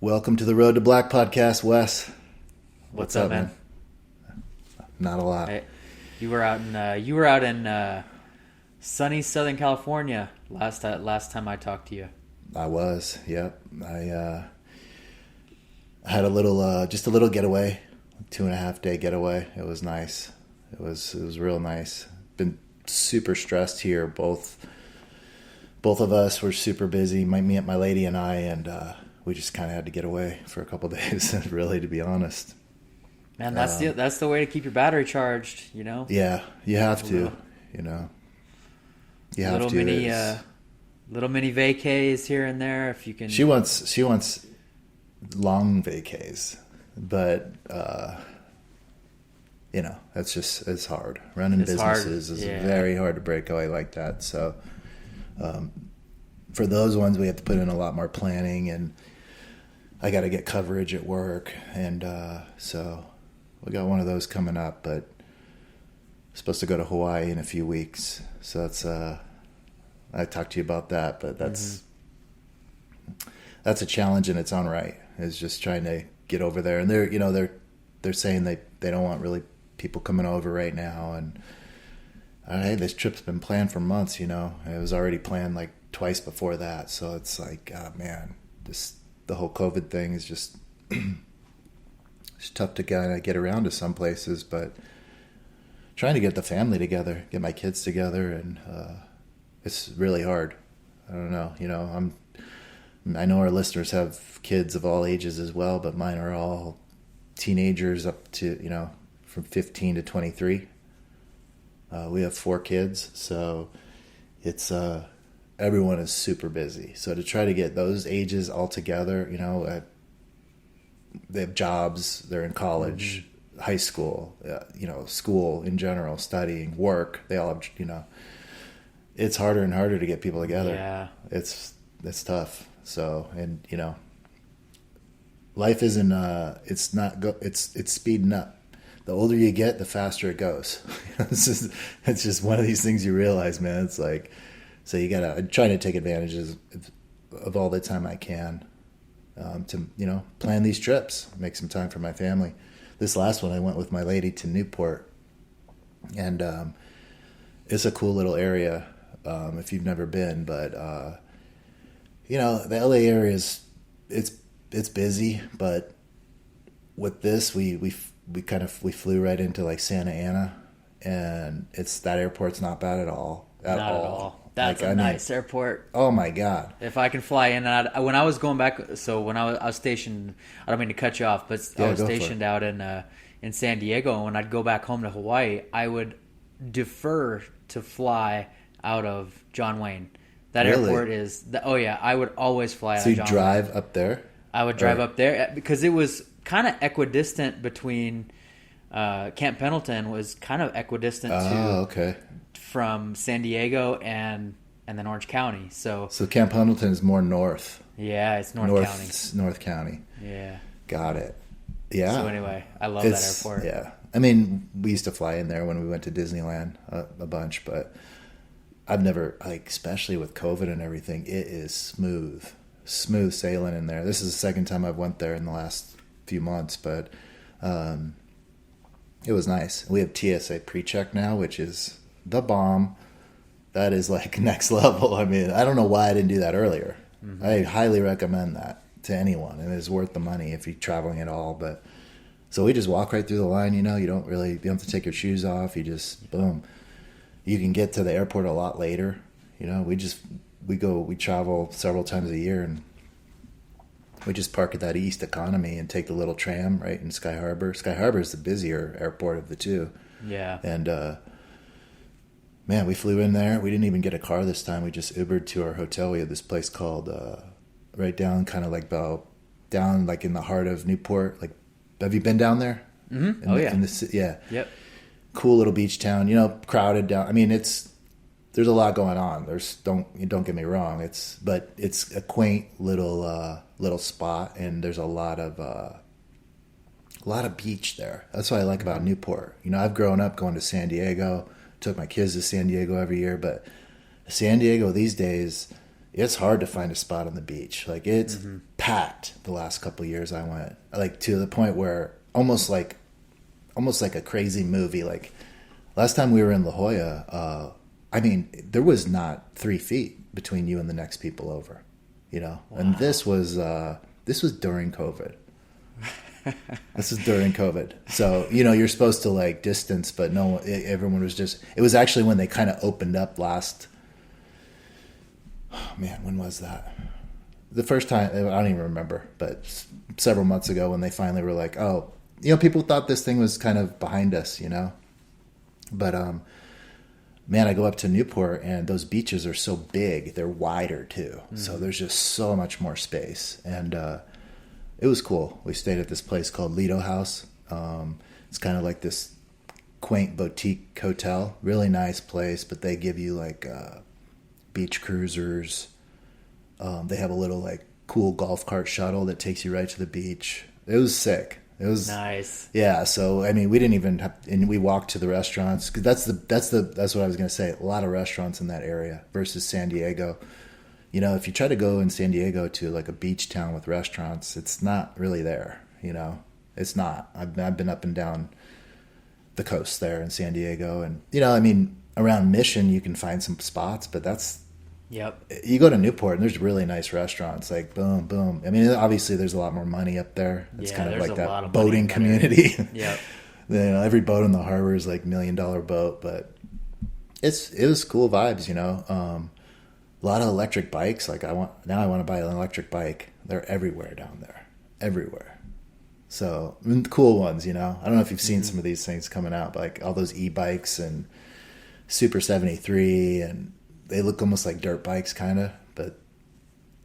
Welcome to the Road to Black podcast, Wes. What's up, man? Not a lot. Hey, you were out in sunny Southern California last time I talked to you. I was. Yep. I had a little, just a little getaway, 2.5 day getaway. It was nice. It was real nice. Been super stressed here. Both of us were super busy. My lady and I, and we just kind of had to get away for a couple of days. Really, to be honest. Man, that's the way to keep your battery charged. You know. Yeah, you have to. You know. You have to. Little mini vacays here and there if you can. She wants long vacays, but it's hard. Running businesses is very hard to break away like that. So for those ones, we have to put in a lot more planning, and I got to get coverage at work, and so we got one of those coming up. But I'm supposed to go to Hawaii in a few weeks, so that's I talked to you about that, but that's a challenge in its own right. Is just trying to get over there, and they're saying they don't want really people coming over right now, and hey, this trip's been planned for months. It was already planned like twice before that, so it's like, oh, man, the whole COVID thing is just it's tough to kind of get around to some places, but trying to get the family together, get my kids together, and it's really hard. I don't know. I know our listeners have kids of all ages as well, but mine are all teenagers up to, from 15 to 23. We have 4 kids, so it's everyone is super busy. So to try to get those ages all together, they have jobs, they're in college, high school, school in general, studying, work. They all have, it's harder and harder to get people together. Yeah, it's tough. So, and life isn't. It's speeding up. The older you get, the faster it goes. It's just one of these things you realize, man. It's like, so I'm trying to take advantages of all the time I can to plan these trips, make some time for my family. This last one, I went with my lady to Newport, and it's a cool little area if you've never been, but the LA area it's busy, but with this we flew right into like Santa Ana, and that airport's not bad at all. Not at all. That's a nice airport. Oh my God! If I can fly in and out, when I was going back, so when I was stationed, I don't mean to cut you off, but I was stationed out in San Diego, and when I'd go back home to Hawaii, I would defer to fly out of John Wayne. That really? Airport is I would always fly out of John Wayne. So you drive up there? I would drive up there because it was kind of equidistant between Camp Pendleton was kind of equidistant from San Diego and then Orange County. So Camp Pendleton is more north. Yeah, it's North County. Yeah. Got it. Yeah. So anyway, I love that airport. Yeah. I mean, we used to fly in there when we went to Disneyland a bunch, but I've never, especially with COVID and everything, it is smooth sailing in there. This is the second time I've went there in the last few months, but it was nice. We have TSA pre-check now, which is the bomb. That is like next level. I mean, I don't know why I didn't do that earlier. I highly recommend that to anyone, and it's worth the money if you're traveling at all. But so we just walk right through the line. You don't have to take your shoes off. You just boom. You can get to the airport a lot later. We travel several times a year, and we just park at that East Economy and take the little tram right in Sky Harbor. Sky Harbor is the busier airport of the two. Yeah. And man, we flew in there. We didn't even get a car this time. We just Ubered to our hotel. We had this place called right down, kind of like down like in the heart of Newport. Like, have you been down there? Mm-hmm. Yeah. Yep. Cool little beach town. Crowded down. I mean, there's a lot going on. Don't get me wrong. It's a quaint little spot, and there's a lot of beach there. That's what I like about Newport. I've grown up going to San Diego. Took my kids to San Diego every year, but San Diego these days, it's hard to find a spot on the beach. Like, it's packed the last couple of years I went, like to the point where almost like a crazy movie. Like last time we were in La Jolla, I mean, there was not 3 feet between you and the next people over, you know. Wow. And this was during COVID. This is during COVID. So, you know, you're supposed to like distance, but no, everyone was just, it was actually when they kind of opened up last, oh man, when was that? The first time, I don't even remember, but several months ago when they finally were like, oh, you know, people thought this thing was kind of behind us, you know? But, man, I go up to Newport and those beaches are so big. They're wider too. Mm-hmm. So there's just so much more space. And, it was cool. We stayed at this place called Lido House. It's kind of like this quaint boutique hotel. Really nice place, but they give you like beach cruisers. They have a little like cool golf cart shuttle that takes you right to the beach. It was sick. It was nice. Yeah. So I mean, we didn't even have, and we walked to the restaurants because that's what I was going to say. A lot of restaurants in that area versus San Diego. You know, if you try to go in San Diego to like a beach town with restaurants, it's not really there. You know, it's not. I've been up and down the coast there in San Diego, and you know, I mean, around Mission you can find some spots, but that's. Yep. You go to Newport and there's really nice restaurants. Like boom, boom. I mean, obviously there's a lot more money up there. It's kind of like that boating community. Yep. You know, every boat in the harbor is like $1 million boat, but it was cool vibes. You know. A lot of electric bikes. Like I want to buy an electric bike. They're everywhere down there, everywhere. So I mean, the cool ones, you know. I don't know if you've seen some of these things coming out, but like all those e-bikes and Super 73, and they look almost like dirt bikes, kind of. But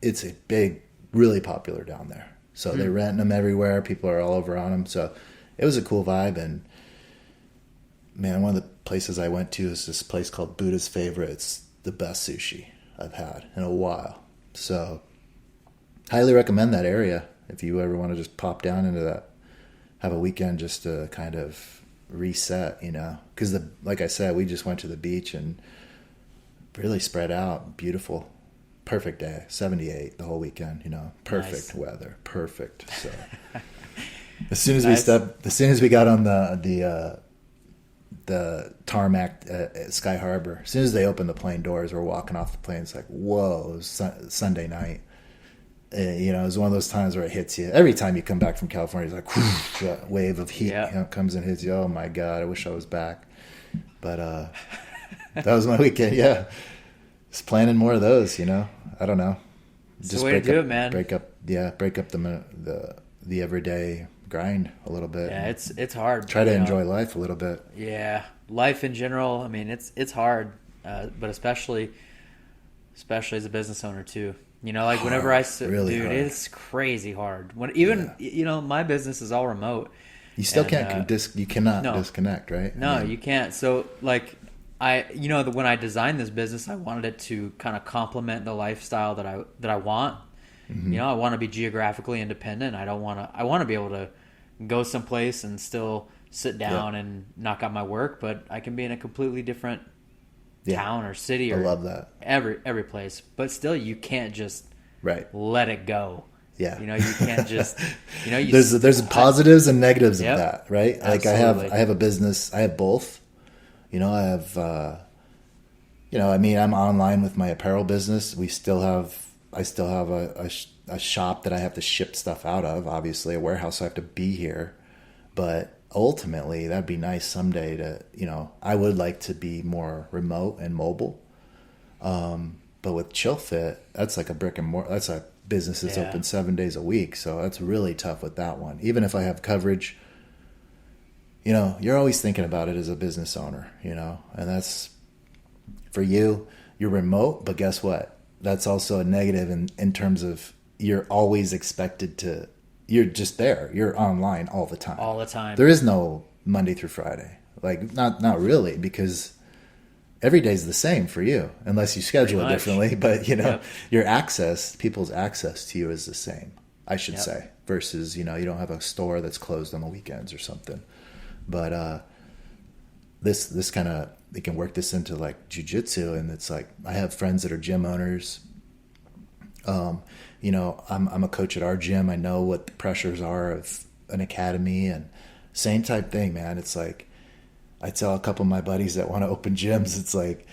it's a big, really popular down there. So they're renting them everywhere. People are all over on them. So it was a cool vibe. And man, one of the places I went to is this place called Buddha's Favorite. It's the best sushi I've had in a while. So highly recommend that area if you ever want to just pop down into that, have a weekend just to kind of reset, you know, because like I said, we just went to the beach and really spread out. Beautiful, perfect day, 78 the whole weekend, you know, perfect weather, perfect. So as soon as we got on the tarmac at Sky Harbor, as soon as they opened the plane doors, we're walking off the plane. It's like, whoa, it was Sunday night. You know, it was one of those times where it hits you. Every time you come back from California, it's like, whoosh, that wave of heat comes and hits you. Oh my God, I wish I was back. But that was my weekend. Yeah. Just planning more of those, you know. I don't know. It's the way to do it, man. Break up the everyday grind a little bit. Yeah, it's hard. Try to enjoy life a little bit. Yeah, life in general. I mean, it's hard, but especially as a business owner too. You know, like whenever it's crazy hard. You know, my business is all remote. You still can't disconnect, right? No, you can't. So like when I designed this business, I wanted it to kind of complement the lifestyle that I want. Mm-hmm. You know, I want to be geographically independent. I want to be able to go someplace and still sit down and knock out my work, but I can be in a completely different town or city or I love that. Every place. But still, you can't just let it go. Yeah. You know, you can't just, you know, there's positives and negatives of that, right? Absolutely. Like I have a business, I have both. You know, I have, you know, I mean, I'm online with my apparel business. I still have a shop that I have to ship stuff out of, obviously a warehouse, so I have to be here. But ultimately, that'd be nice someday to, you know, I would like to be more remote and mobile. But with ChillFit, that's like a brick and mortar, that's a business that's open 7 days a week. So that's really tough with that one. Even if I have coverage, you know, you're always thinking about it as a business owner, you know, and that's for you, you're remote, but guess what? That's also a negative in terms of you're always expected to, you're just there. You're online all the time. All the time. There is no Monday through Friday. Like, not really, because every day's the same for you, unless you schedule it differently. But, you know, people's access to you is the same, I should say, versus, you know, you don't have a store that's closed on the weekends or something. But this kind of, they can work this into like jiu-jitsu, and it's like I have friends that are gym owners. I'm a coach at our gym. I know what the pressures are of an academy, and same type thing, man. It's like, I tell a couple of my buddies that want to open gyms, it's like,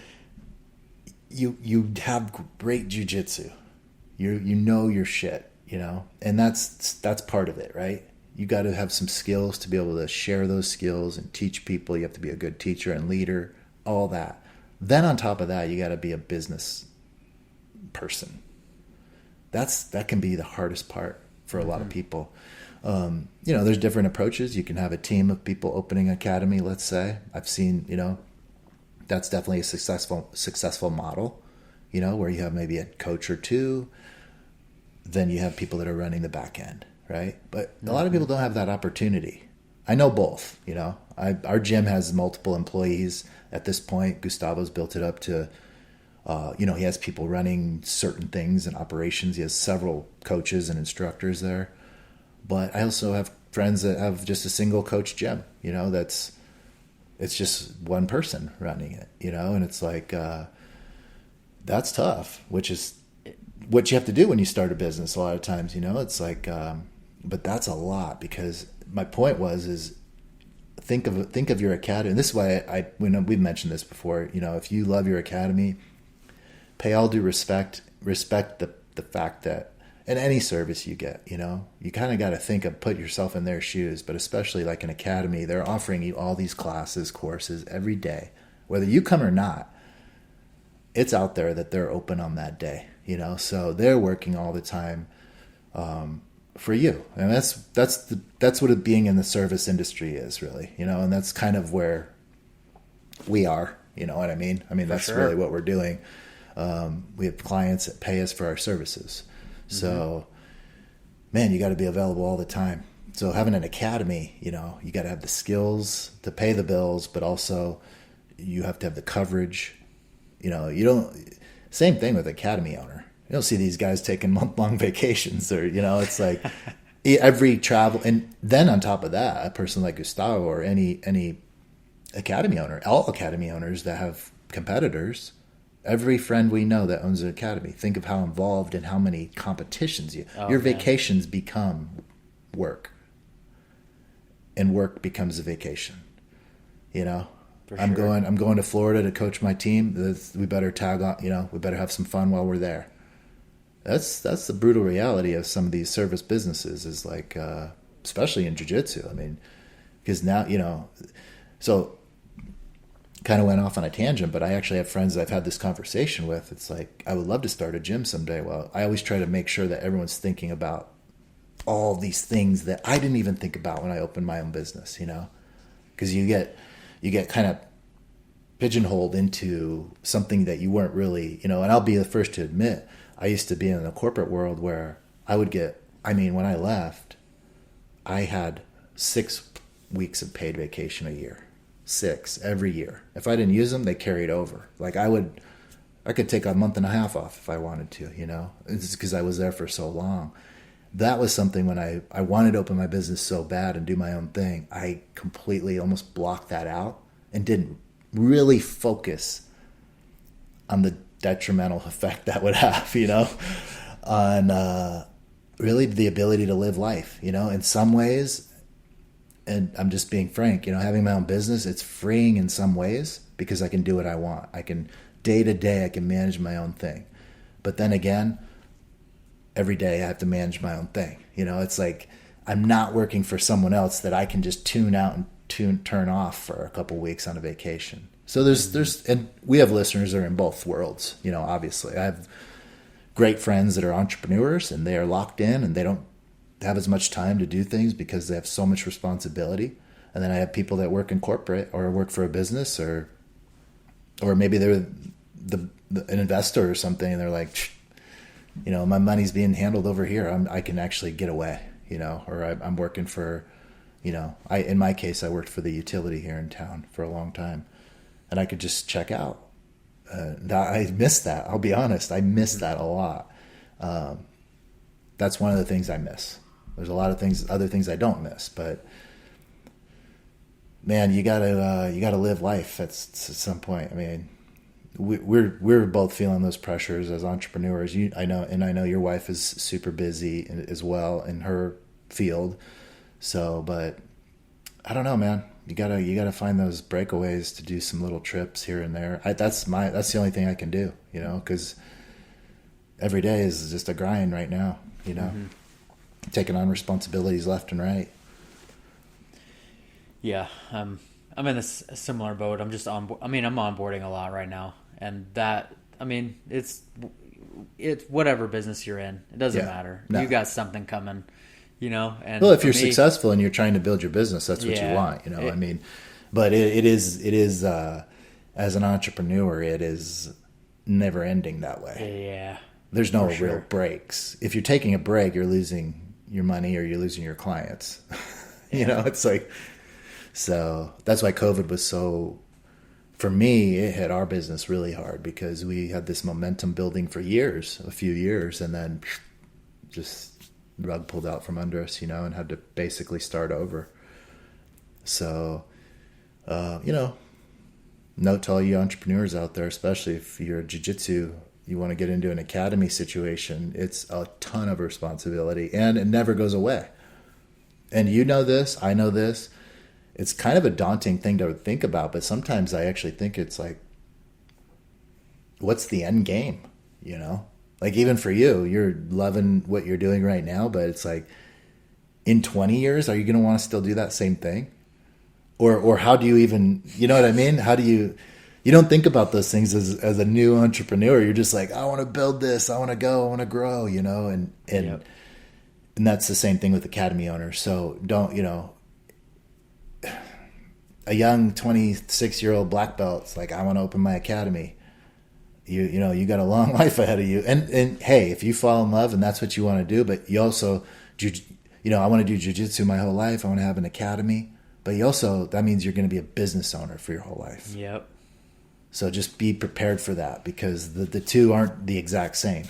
you have great jujitsu. You know your shit, and that's part of it, right? You got to have some skills to be able to share those skills and teach people. You have to be a good teacher and leader, all that. Then on top of that, you got to be a business person. That can be the hardest part for a lot of people. There's different approaches. You can have a team of people opening an academy, let's say. I've seen, that's definitely a successful model, where you have maybe a coach or two. Then you have people that are running the back end, right? But a lot of people don't have that opportunity. I know both, our gym has multiple employees at this point. Gustavo's built it up to, he has people running certain things and operations. He has several coaches and instructors there. But I also have friends that have just a single coach gym, it's just one person running it, and it's like, that's tough, which is what you have to do when you start a business a lot of times, it's like, but that's a lot, because my point is think of your academy. And this is why we've mentioned this before, if you love your academy, pay all due respect the fact that in any service you get, you kind of got to put yourself in their shoes, but especially like an academy, they're offering you all these courses every day, whether you come or not. It's out there that they're open on that day, so they're working all the time, for you. And that's what it being in the service industry is, really, and that's kind of where we are, you know what I mean? That's sure. Really what we're doing. We have clients that pay us for our services. So, man, you got to be available all the time. So having an academy, you got to have the skills to pay the bills, but also you have to have the coverage. Same thing with academy owner. You don't see these guys taking month-long vacations or, it's like every travel. And then on top of that, a person like Gustavo or any academy owner, all academy owners that have competitors, every friend we know that owns an academy, think of how involved and how many competitions your vacations become work, and work becomes a vacation. I'm going to Florida to coach my team. We better tag on. We better have some fun while we're there. That's the brutal reality of some of these service businesses. Is like, especially in jiu-jitsu. Because now so. Kind of went off on a tangent, but I actually have friends that I've had this conversation with. It's like, I would love to start a gym someday. Well, I always try to make sure that everyone's thinking about all these things that I didn't even think about when I opened my own business, because you get kind of pigeonholed into something that you weren't really, and I'll be the first to admit, I used to be in the corporate world where I would get, when I left, I had 6 weeks of paid vacation a year. 6 every year. If I didn't use them, they carried over. Like I could take a month and a half off if I wanted to, It's because I was there for so long. That was something when I wanted to open my business so bad and do my own thing, I completely almost blocked that out and didn't really focus on the detrimental effect that would have, on really the ability to live life, in some ways. And I'm just being frank, having my own business, it's freeing in some ways because I can do what I want. I can, day to day, I can manage my own thing. But then again, every day I have to manage my own thing. It's like I'm not working for someone else that I can just tune out and turn off for a couple weeks on a vacation. So and we have listeners that are in both worlds, obviously. I have great friends that are entrepreneurs and they are locked in and they don't have as much time to do things because they have so much responsibility. And then I have people that work in corporate or work for a business or maybe they're an investor or something and they're like, my money's being handled over here. I can actually get away, or I'm working for, in my case, I worked for the utility here in town for a long time and I could just check out. I miss that. I'll be honest. I miss that a lot. That's one of the things I miss. There's a lot of other things I don't miss, but man, you gotta live life at some point. we're both feeling those pressures as entrepreneurs. I know your wife is super busy as well in her field. So, but I don't know, man. You gotta find those breakaways to do some little trips here and there. That's the only thing I can do, because every day is just a grind right now, taking on responsibilities left and right. Yeah, I'm in a similar boat. I'm onboarding a lot right now, and that, it's whatever business you're in, it doesn't matter. No. You got something coming, And well, if you're successful and you're trying to build your business, that's what you want, But it is as an entrepreneur, it is never ending that way. Yeah, there's no real breaks. If you're taking a break, you're losing your money or you're losing your clients. It's like. So that's why COVID was so, for me, it hit our business really hard because we had this momentum building for a few years, and then just the rug pulled out from under us, and had to basically start over. So, note to all you entrepreneurs out there, especially if you're a jiu-jitsu, you want to get into an academy situation, it's a ton of responsibility, and it never goes away. And you know this, I know this. It's kind of a daunting thing to think about, but sometimes I actually think it's like, what's the end game? Like even for you, you're loving what you're doing right now, but it's like, in 20 years, are you going to want to still do that same thing? Or how do you even, you know what I mean? How do you don't think about those things as a new entrepreneur. You're just like, I want to build this. I want to go, I want to grow, and Yep. And that's the same thing with academy owners. So don't, a young 26-year-old black belt's like, I want to open my academy. You got a long life ahead of you. And hey, if you fall in love and that's what you want to do, but you also, I want to do jiu-jitsu my whole life. I want to have an academy. But that means you're going to be a business owner for your whole life. Yep. So just be prepared for that because the two aren't the exact same.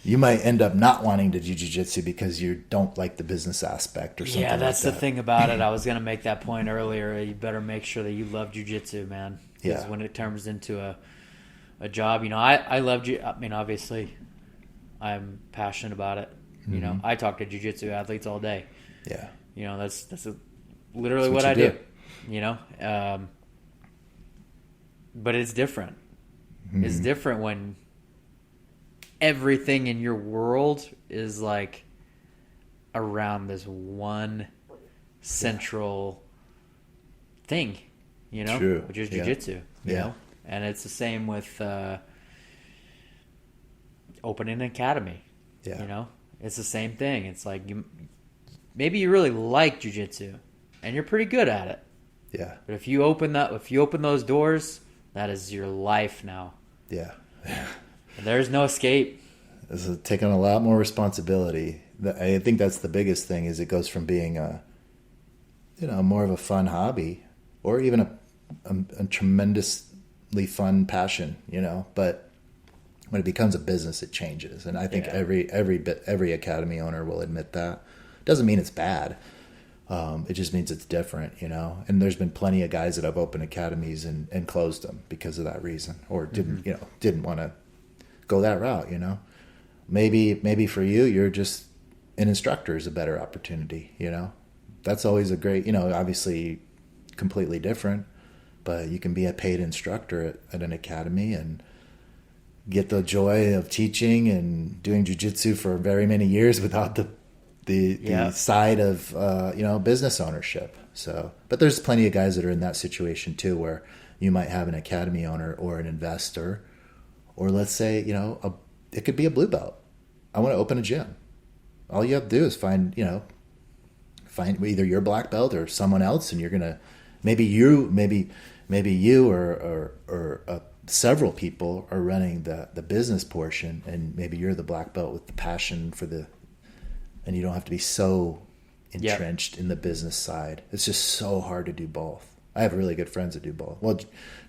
You might end up not wanting to do jiu-jitsu because you don't like the business aspect or something. Yeah, that's like the thing about it. I was going to make that point earlier. You better make sure that you love jiu-jitsu, man. Because when it turns into a job, I love obviously, I'm passionate about it. Mm-hmm. I talk to jiu-jitsu athletes all day. Yeah. That's literally what I do. But it's different. Mm-hmm. It's different when everything in your world is like around this one central thing, True. which is jiu-jitsu, you know? And it's the same with opening an academy, It's the same thing. It's like maybe you really like jiu-jitsu and you're pretty good at it. Yeah. But if you open those doors, that is your life now. Yeah. There's no escape. It's taking a lot more responsibility. I think that's the biggest thing is it goes from being more of a fun hobby or even a tremendously fun passion, but when it becomes a business, it changes. And I think every academy owner will admit that. Doesn't mean it's bad. It just means it's different, and there's been plenty of guys that have opened academies and closed them because of that reason or didn't want to go that route, maybe for you're just an instructor is a better opportunity, that's always a great, obviously completely different, but you can be a paid instructor at an academy and get the joy of teaching and doing jiu-jitsu for very many years without the side of business ownership. So, but there's plenty of guys that are in that situation too, where you might have an academy owner or an investor, or let's say it could be a blue belt. I want to open a gym. All you have to do is find either your black belt or someone else, and you're gonna maybe you or several people are running the business portion, and maybe you're the black belt with the passion for and you don't have to be so entrenched in the business side. It's just so hard to do both. I have really good friends that do both. Well,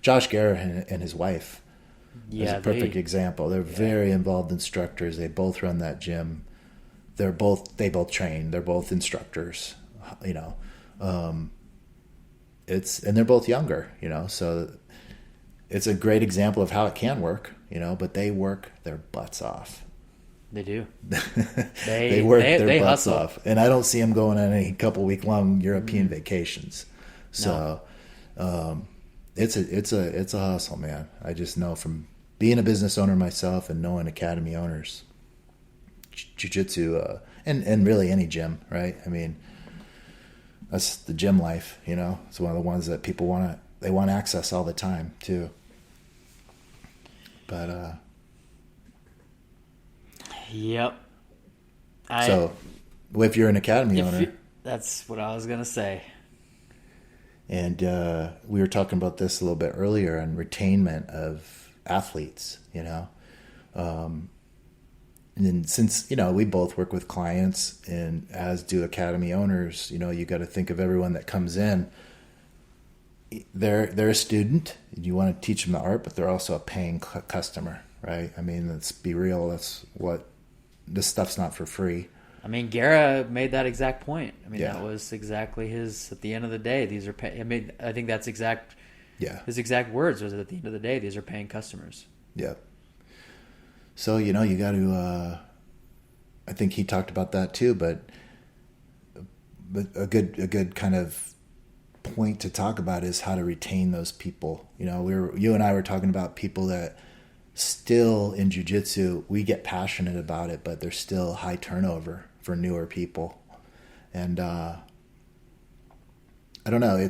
Josh Garrett and his wife is a perfect example. They're very involved instructors. They both run that gym. They both train. They're both instructors. And they're both younger. So it's a great example of how it can work, but they work their butts off. They do. They work their butts hustle. off, and I don't see them going on any couple-week-long European vacations. So, it's a hustle, man. I just know from being a business owner myself and knowing academy owners, jiu-jitsu, and really any gym, right? I mean, that's the gym life. It's one of the ones that people want access all the time too. But yep. So if you're an academy owner, that's what I was gonna say. And we were talking about this a little bit earlier on retainment of athletes. And since we both work with clients, and as do academy owners, you got to think of everyone that comes in. They're a student. You want to teach them the art, but they're also a paying customer, right? I mean, let's be real. That's what this stuff's not for free. I mean, Guerra made that exact point. I mean, that was exactly his. At the end of the day, these are. I think that's exact. Yeah. His exact words was, at the end of the day, these are paying customers. Yeah. So you got to. I think he talked about that too, but a good kind of point to talk about is how to retain those people. You and I were talking about people that still in jiu-jitsu, we get passionate about it, but there's still high turnover for newer people. And I don't know,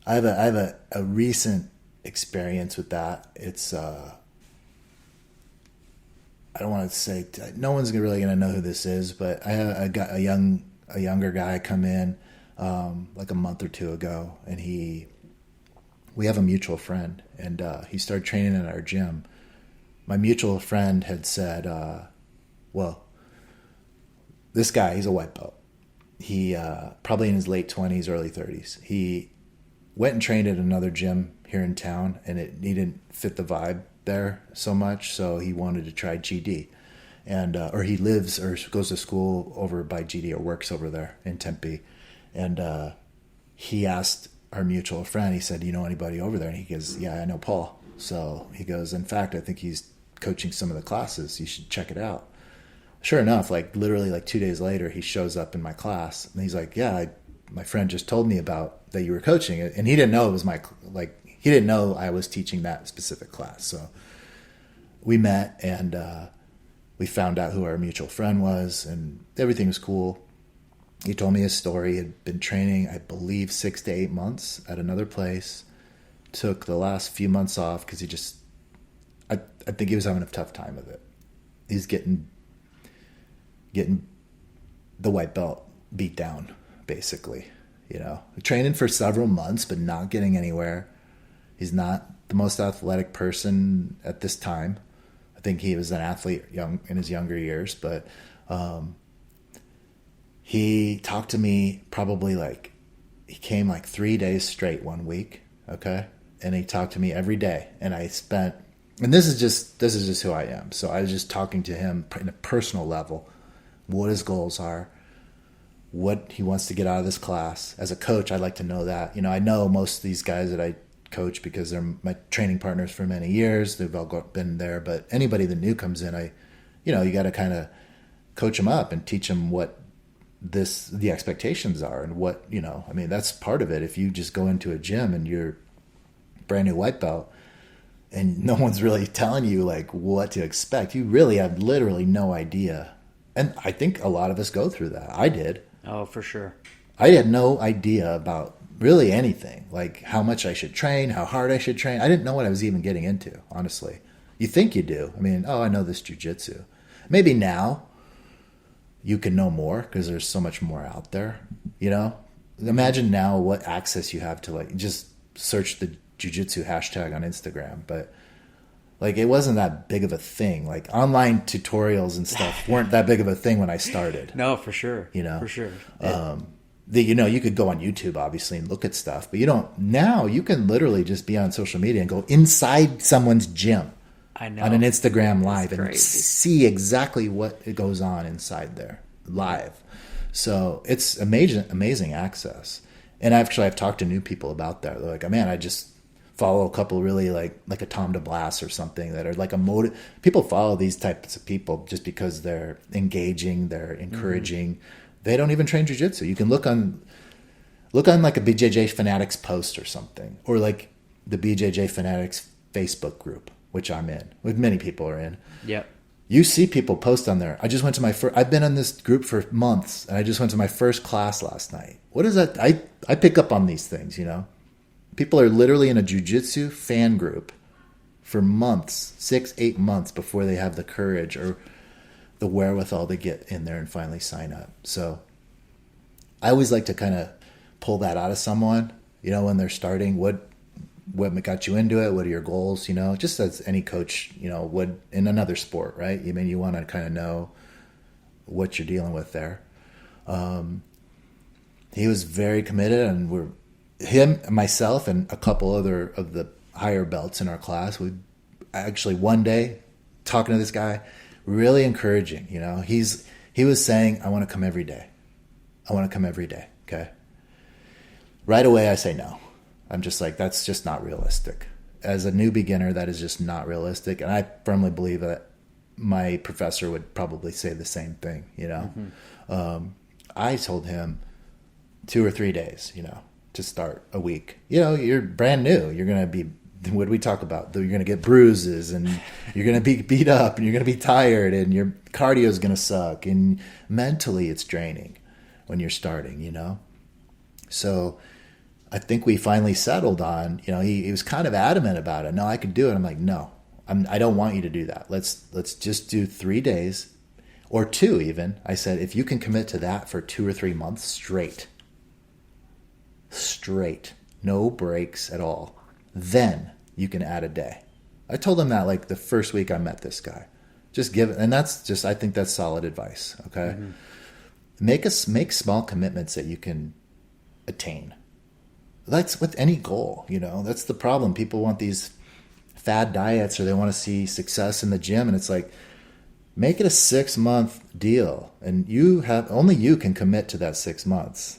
I have a recent experience with that. It's I don't want to say no one's really going to know who this is, but I got a younger guy come in like a month or two ago, and we have a mutual friend, and he started training at our gym. My mutual friend had said, well, this guy, he's a white belt. He probably in his late 20s, early 30s. He went and trained at another gym here in town, and he didn't fit the vibe there so much, so he wanted to try GD. And or he lives or goes to school over by GD or works over there in Tempe. And he asked our mutual friend, he said, "Do you know anybody over there?" And he goes, "Yeah, I know Paul." So he goes, "In fact, I think he's coaching some of the classes. You should check it out." Sure enough, literally 2 days later, he shows up in my class, and he's like, "Yeah, my friend just told me about that you were coaching it," and he didn't know it was he didn't know I was teaching that specific class. So we met, and we found out who our mutual friend was, and everything was cool. He told me his story. He had been training, I believe, 6 to 8 months at another place. Took the last few months off because I think he was having a tough time with it. He's getting the white belt beat down, basically. Training for several months, but not getting anywhere. He's not the most athletic person at this time. I think he was an athlete in his younger years, but he talked to me probably he came 3 days straight one week, okay? And he talked to me every day, and this is just who I am. So I was just talking to him in a personal level, what his goals are, what he wants to get out of this class. As a coach, I'd like to know that. I know most of these guys that I coach because they're my training partners for many years. They've all been there, but anybody that new comes in, you got to kind of coach them up and teach them what the expectations are and what, that's part of it. If you just go into a gym and you're brand new white belt and no one's really telling you what to expect, you really have literally no idea. And I think a lot of us go through that. I did. Oh, for sure. I had no idea about really anything, how much I should train, how hard I should train. I didn't know what I was even getting into, honestly. You think you do. I know this jiu-jitsu. Maybe now you can know more because there's so much more out there, Imagine now what access you have to just search the jiu-jitsu hashtag on Instagram, but it wasn't that big of a thing. Online tutorials and stuff weren't that big of a thing when I started. No, for sure. For sure. You could go on YouTube obviously and look at stuff, but now you can literally just be on social media and go inside someone's gym. I know. On an Instagram live and see exactly what goes on inside there live. So it's amazing access. And I've talked to new people about that. They're like, "Oh, man, I just follow a couple really like a Tom DeBlass or something that are like people follow these types of people just because they're engaging, they're encouraging. Mm-hmm. They don't even train jiu-jitsu. You can look on like a BJJ Fanatics post or something, or like the BJJ Fanatics Facebook group, which I'm in, which many people are in. Yep. You see people post on there. I just went to I've been in this group for months, and I just went to my first class last night. What is that? I pick up on these things, you know? People are literally in a jiu-jitsu fan group for months, 6-8 months before they have the courage or the wherewithal to get in there and finally sign up. So I always like to kind of pull that out of someone, you know, when they're starting. What got you into it? What are your goals? You know, just as any coach, you know, would in another sport, right? You mean, you want to kind of know what you're dealing with there. He was very committed, and him, myself, and a couple other of the higher belts in our class. We actually one day talking to this guy, really encouraging. You know, he was saying, "I want to come every day. I want to come every day." Okay. Right away, I say no. I'm just like, that's just not realistic. As a new beginner, that is just not realistic. And I firmly believe that my professor would probably say the same thing, you know. Mm-hmm. I told him 2 or 3 days, you know, to start a week. You know, you're brand new. You're going to be, what do we talk about? You're going to get bruises, and you're going to be beat up, and you're going to be tired, and your cardio is going to suck. And mentally, it's draining when you're starting, you know. So I think we finally settled on, you know, he was kind of adamant about it. No, I could do it. I'm like, no, I don't want you to do that. Let's just do 3 days or 2 even. I said, if you can commit to that for 2 or 3 months straight, no breaks at all, then you can add a day. I told him that like the first week I met this guy. Just give it. And that's just, I think that's solid advice. Okay. Mm-hmm. Make small commitments that you can attain. That's with any goal, you know. That's the problem. People want these fad diets, or they want to see success in the gym, and it's like, make it a 6-month deal, and only you can commit to that 6 months.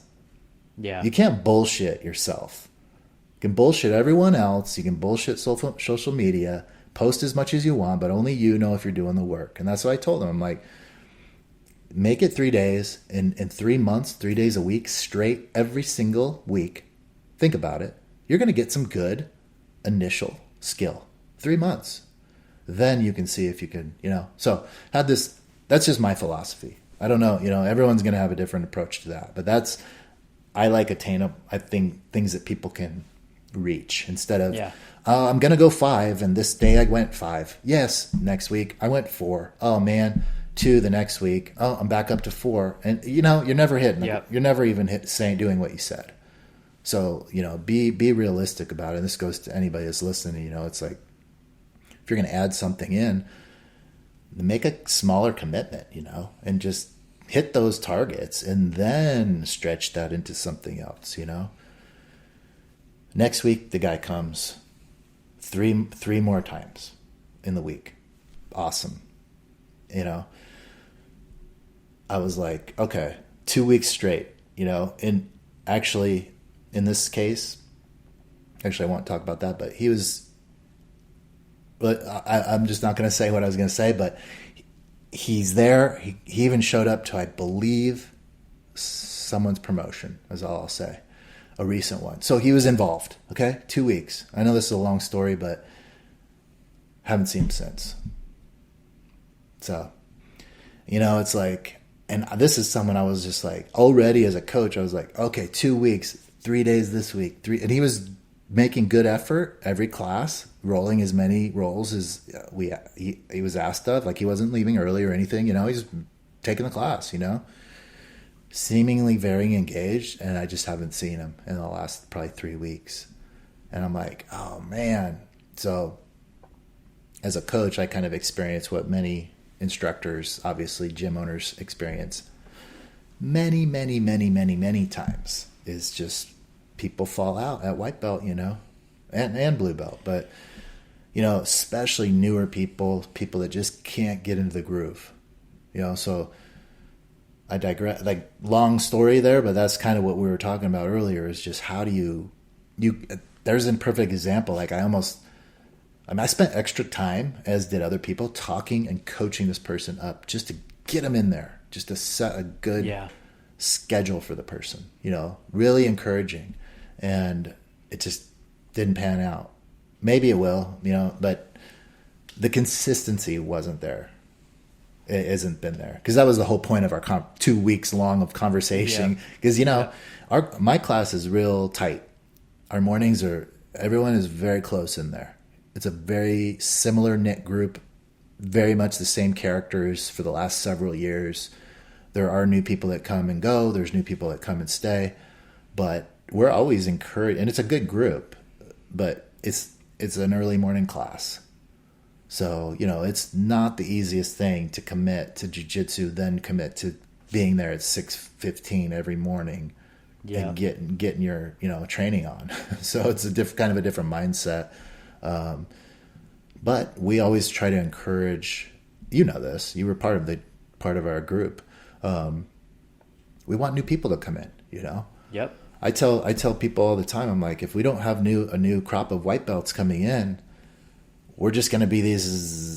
Yeah. You can't bullshit yourself. You can bullshit everyone else. You can bullshit social media, post as much as you want, but only you know if you're doing the work. And that's what I told him. I'm like, make it 3 days, in 3 months, 3 days a week, straight, every single week. Think about it. You're going to get some good initial skill. 3 months. Then you can see if you can, you know. So that's just my philosophy. I don't know, you know, everyone's going to have a different approach to that. But I like I think things that people can reach instead of, I'm going to go 5, and this day I went 5. Yes, next week I went 4. Oh, man. 2 the next week. Oh, I'm back up to 4. And, you know, you're never hitting. Yep. You're never even doing what you said. So, you know, be realistic about it. And this goes to anybody that's listening. You know, it's like, if you're going to add something in, make a smaller commitment, you know, and just hit those targets and then stretch that into something else, you know. Next week, the guy comes 3 more times in the week. Awesome. You know, I was like, okay, 2 weeks straight, you know, and actually, in this case, I won't talk about that, but I'm just not going to say what I was going to say, but he's there. He even showed up to, I believe, someone's promotion, is all I'll say, a recent one. So he was involved, okay? 2 weeks. I know this is a long story, but haven't seen him since. So, you know, it's like, and this is someone I was just like, already as a coach, I was like, okay, 2 weeks, 3 days this week, 3, and he was making good effort every class, rolling as many rolls as he was asked of. Like, he wasn't leaving early or anything, you know, he's taking the class, you know, seemingly very engaged, and I just haven't seen him in the last probably 3 weeks. And I'm like, oh man. So as a coach, I kind of experience what many instructors, obviously gym owners, experience many times, is just people fall out at white belt, you know, and blue belt. But, you know, especially newer people that just can't get into the groove, you know. So I digress, like, long story there, but that's kind of what we were talking about earlier, is just how do you there's a perfect example. Like I spent extra time, as did other people, talking and coaching this person up just to get them in there, just to set a good schedule for the person, really encouraging. And it just didn't pan out. Maybe it will, but the consistency wasn't there. It hasn't been there, because that was the whole point of our 2 weeks long of conversation. Because my class is real tight. Our mornings everyone is very close in there. It's a very similar knit group, very much the same characters for the last several years. There are new people that come and go. There's new people that come and stay, but we're always encouraged, and it's a good group, but it's an early morning class. So, it's not the easiest thing to commit to jiu-jitsu, then commit to being there at 6:15 every morning and getting your, training on. So it's kind of a different mindset. But we always try to encourage, this, you were part of our group. We want new people to come in, Yep. I tell people all the time, I'm like, if we don't have a new crop of white belts coming in, we're just going to be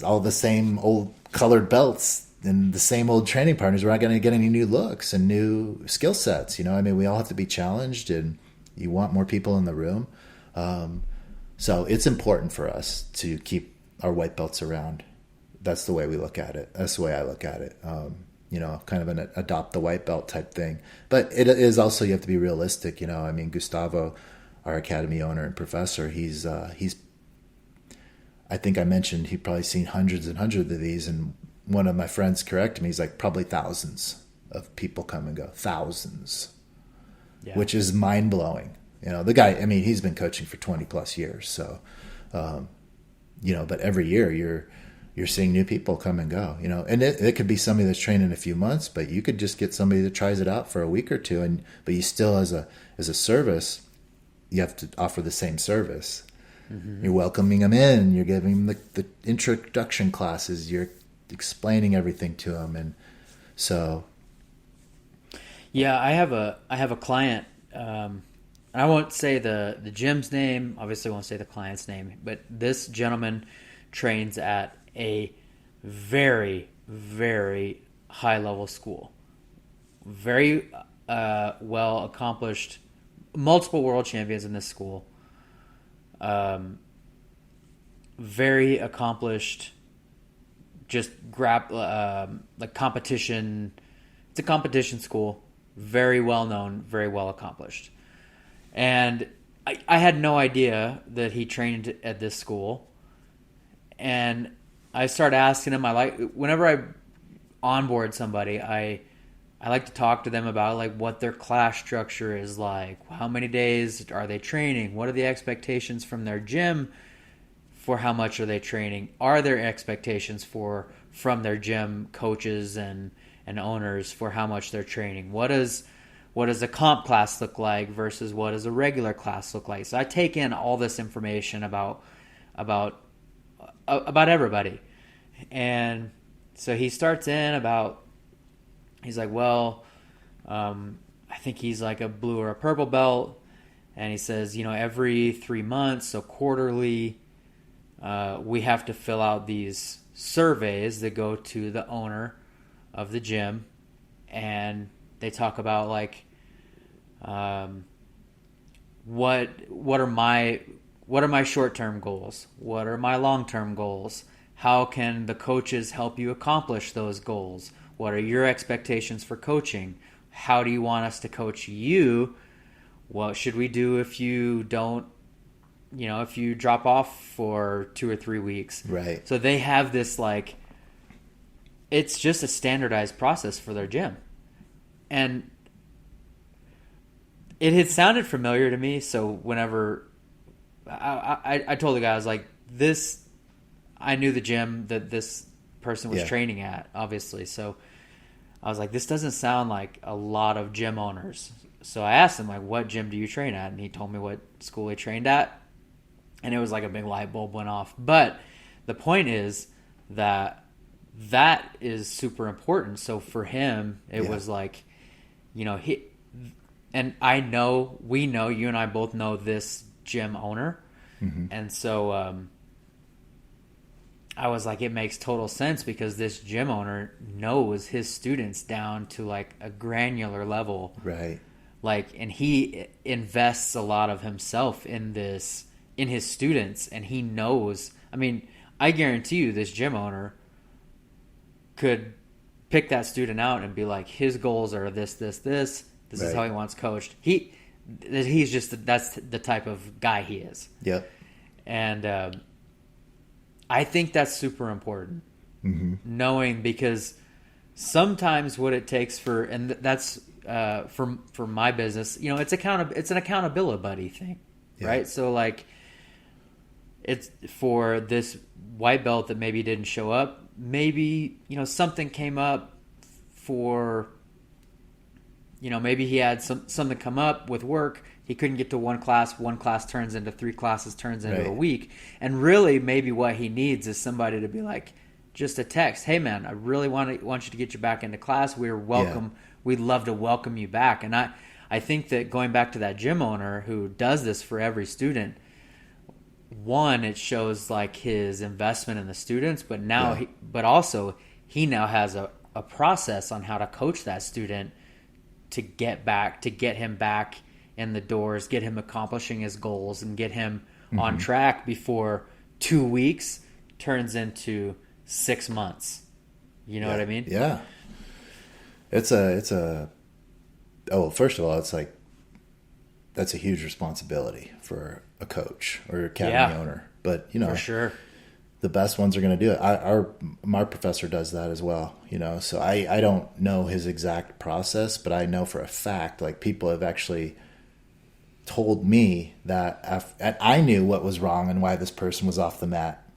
all the same old colored belts and the same old training partners. We're not going to get any new looks and new skill sets. We all have to be challenged, and you want more people in the room. So it's important for us to keep our white belts around. That's the way we look at it. That's the way I look at it. Kind of an adopt the white belt type thing. But it is also, you have to be realistic. Gustavo, our academy owner and professor, he's I think I mentioned he'd probably seen hundreds and hundreds of these, and one of my friends corrected me. He's like, probably thousands of people come and go. Thousands. Yeah. Which is mind-blowing. The guy, he's been coaching for 20 plus years. So, but every year you're seeing new people come and go, and it could be somebody that's trained in a few months, but you could just get somebody that tries it out for a week or two. But you still, as a service, you have to offer the same service. Mm-hmm. You're welcoming them in, you're giving them the introduction classes, you're explaining everything to them. And so, yeah, I have a client, I won't say the gym's name, obviously I won't say the client's name, but this gentleman trains at a very, very high level school. Very well accomplished, multiple world champions in this school. Very accomplished, just like competition. It's a competition school, very well known, very well accomplished. And I had no idea that he trained at this school. And I started asking him, whenever I onboard somebody, I like to talk to them about like what their class structure is like. How many days are they training? What are the expectations from their gym for how much are they training? Are there expectations from their gym coaches and owners for how much they're training? What does a comp class look like versus what does a regular class look like? So I take in all this information about everybody. And so he starts in he's like, well, I think he's like a blue or a purple belt. And he says, every 3 months, so quarterly, we have to fill out these surveys that go to the owner of the gym. And they talk about like, what are my short-term goals? What are my long-term goals? How can the coaches help you accomplish those goals? What are your expectations for coaching? How do you want us to coach you? What should we do if you don't, if you drop off for 2 or 3 weeks? Right. So they have this like, it's just a standardized process for their gym. And it had sounded familiar to me. So whenever I told the guy, I was like, I knew the gym that this person was training at, obviously. So I was like, this doesn't sound like a lot of gym owners. So I asked him, like, what gym do you train at? And he told me what school he trained at. And it was like a big light bulb went off. But the point is that is super important. So for him, it was like, we know, you and I both know this gym owner. And so I was like, it makes total sense because this gym owner knows his students down to like a granular level. Right. Like, and he invests a lot of himself in this, in his students, and he knows, I mean, I guarantee you this gym owner could pick that student out and be like, his goals are this is Right. how he wants coached. He's just, that's the type of guy he is. Yep. And I think that's super important, knowing, because sometimes what it takes for, and that's for my business, you know, it's an accountability buddy thing, right? So like, it's for this white belt that maybe didn't show up. Maybe, you know, something came up for, you know, maybe he had something come up with work. He couldn't get to one class turns into 3 classes, turns into Right. a week. And really maybe what he needs is somebody to be like, just a text, hey man, I really want you to get you back into class. We're welcome. Yeah. We'd love to welcome you back. And I think that going back to that gym owner who does this for every student, one, it shows like his investment in the students, but now but also he now has a process on how to coach that student to get him back in the doors, get him accomplishing his goals, and get him on track before 2 weeks turns into 6 months. You know what I mean? Yeah. It's a first of all, it's like, that's a huge responsibility for a coach or academy owner. But, you know, For sure. the best ones are going to do it. My professor does that as well, you know, so I don't know his exact process, but I know for a fact, like, people have actually told me that, and I knew what was wrong and why this person was off the mat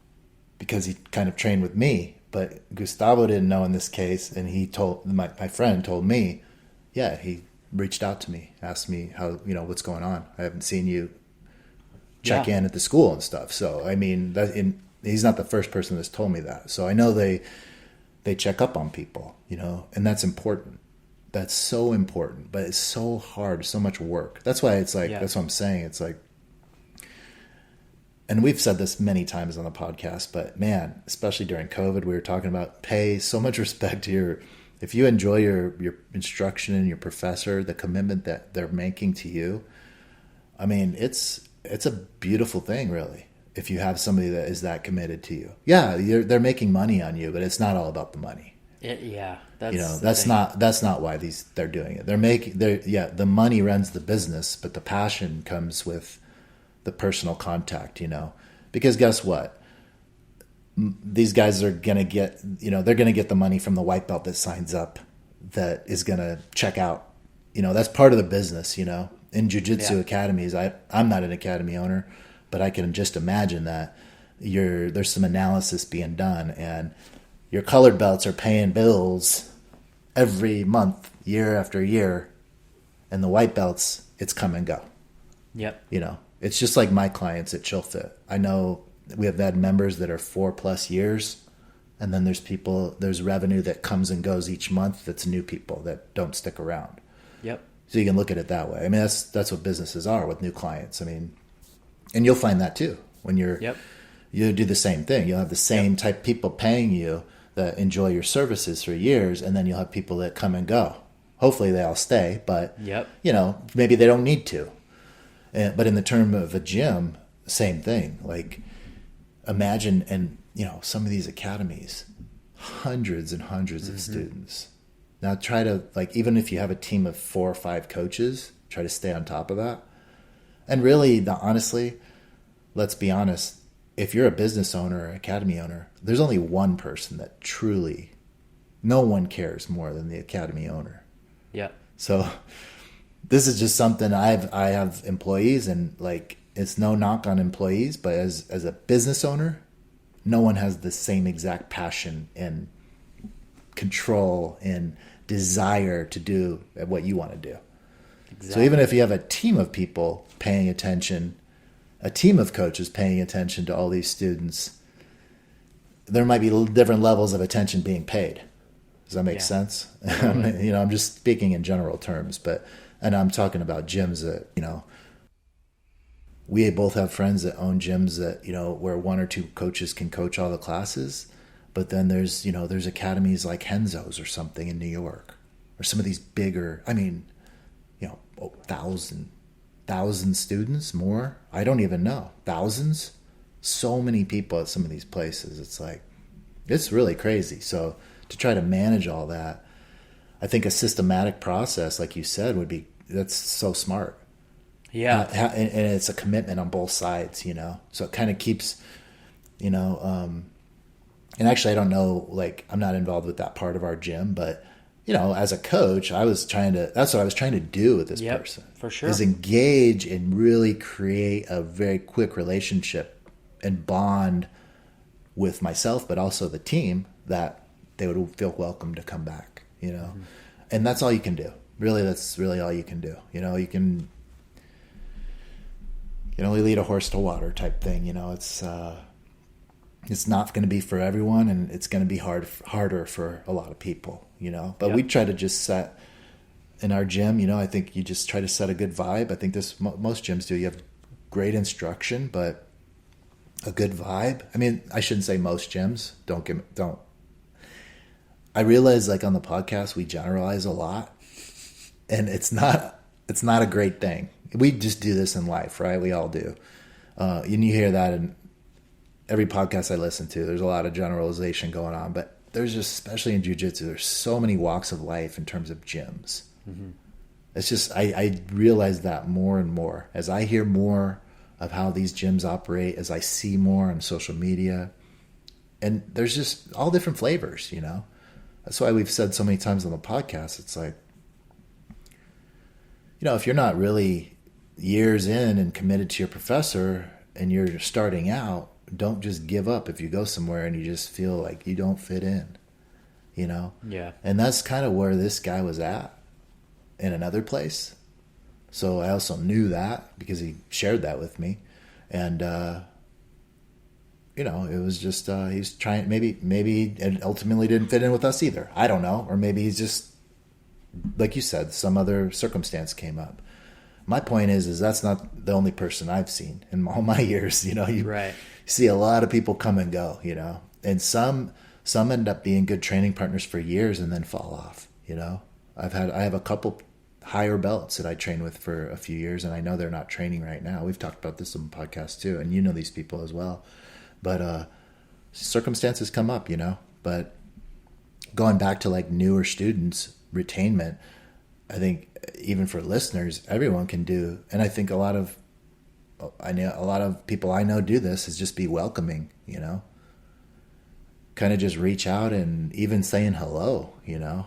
because he kind of trained with me, but Gustavo didn't know in this case. And he told my friend told me, he reached out to me, asked me how, you know, what's going on. I haven't seen you check in at the school and stuff. So, I mean, he's not the first person that's told me that. So I know they check up on people, you know, and that's important. That's so important, but it's so hard, so much work. That's why it's like, that's what I'm saying. It's like, and we've said this many times on the podcast, but man, especially during COVID, we were talking about pay so much respect to if you enjoy your instruction and your professor, the commitment that they're making to you. I mean, it's a beautiful thing, really. If you have somebody that is that committed to you, they're making money on you, but it's not all about the money. That's not why they're doing it. The money runs the business, but the passion comes with the personal contact, you know, because guess what? These guys are going to get, you know, they're going to get the money from the white belt that signs up, that is going to check out, you know, that's part of the business, you know, in jiu-jitsu academies. I'm not an academy owner, but I can just imagine that there's some analysis being done, and your colored belts are paying bills every month, year after year, and the white belts, it's come and go. Yep. You know, it's just like my clients at ChillFit. I know we have had members that are 4+ years, and then there's revenue that comes and goes each month. That's new people that don't stick around. Yep. So you can look at it that way. I mean, that's what businesses are with new clients. I mean, and you'll find that too when you do the same thing. You'll have the same type of people paying you that enjoy your services for years, and then you'll have people that come and go. Hopefully they all stay, but you know, maybe they don't need to. But in the term of a gym, same thing. Like, imagine, and you know, some of these academies, hundreds and hundreds of students. Now try to, like, even if you have a team of 4 or 5 coaches, try to stay on top of that. And really, honestly, let's be honest, if you're a business owner or academy owner, there's only one person that truly, no one cares more than the academy owner. Yeah. So this is just something I have employees, and like, it's no knock on employees, but as a business owner, no one has the same exact passion and control and desire to do what you want to do. Exactly. So even if you have a team of people paying attention, a team of coaches paying attention to all these students, there might be different levels of attention being paid. Does that make sense? Totally. You know, I'm just speaking in general terms, and I'm talking about gyms that, you know, we both have friends that own gyms that, you know, where one or two coaches can coach all the classes. But then there's, you know, there's academies like Henzo's or something in New York, or some of these bigger, I mean, you know, 1,000 students, more. I don't even know. Thousands. So many people at some of these places. It's like, it's really crazy. So to try to manage all that, I think a systematic process, like you said, would be, that's so smart. Yeah. And it's a commitment on both sides, you know? So it kind of keeps, you know, and actually I don't know, like, I'm not involved with that part of our gym, but, you know, as a coach, that's what I was trying to do with this person. For sure. Is engage and really create a very quick relationship and bond with myself, but also the team, that they would feel welcome to come back, you know? Mm-hmm. And that's all you can do. Really, that's really all you can do. You know, you can only lead a horse to water type thing. You know, it's not going to be for everyone, and it's going to be harder for a lot of people, you know. But we try to just set in our gym, you know, I think you just try to set a good vibe. I think most gyms do. You have great instruction, but a good vibe. I mean, I shouldn't say most gyms. Don't. I realize, like, on the podcast we generalize a lot, and it's not a great thing. We just do this in life, right? We all do. And you hear that in every podcast I listen to. There's a lot of generalization going on, but there's just, especially in jiu-jitsu, there's so many walks of life in terms of gyms. Mm-hmm. It's just, I realize that more and more as I hear more of how these gyms operate, as I see more on social media, and there's just all different flavors, you know? That's why we've said so many times on the podcast, it's like, you know, if you're not really years in and committed to your professor and you're starting out, don't just give up if you go somewhere and you just feel like you don't fit in, you know? Yeah. And that's kind of where this guy was at in another place. So I also knew that because he shared that with me. And, you know, it was just, he's trying, maybe it ultimately didn't fit in with us either. I don't know. Or maybe he's just, like you said, some other circumstance came up. My point is that's not the only person I've seen in all my years. You know, you see a lot of people come and go, you know, and some end up being good training partners for years and then fall off. You know, I have a couple higher belts that I trained with for a few years, and I know they're not training right now. We've talked about this on the podcast too, and you know these people as well. But circumstances come up, you know. But going back to like newer students, retainment, I think even for listeners, everyone can do, and I think a lot of people I know do this, is just be welcoming, you know. Kind of just reach out and even saying hello, you know,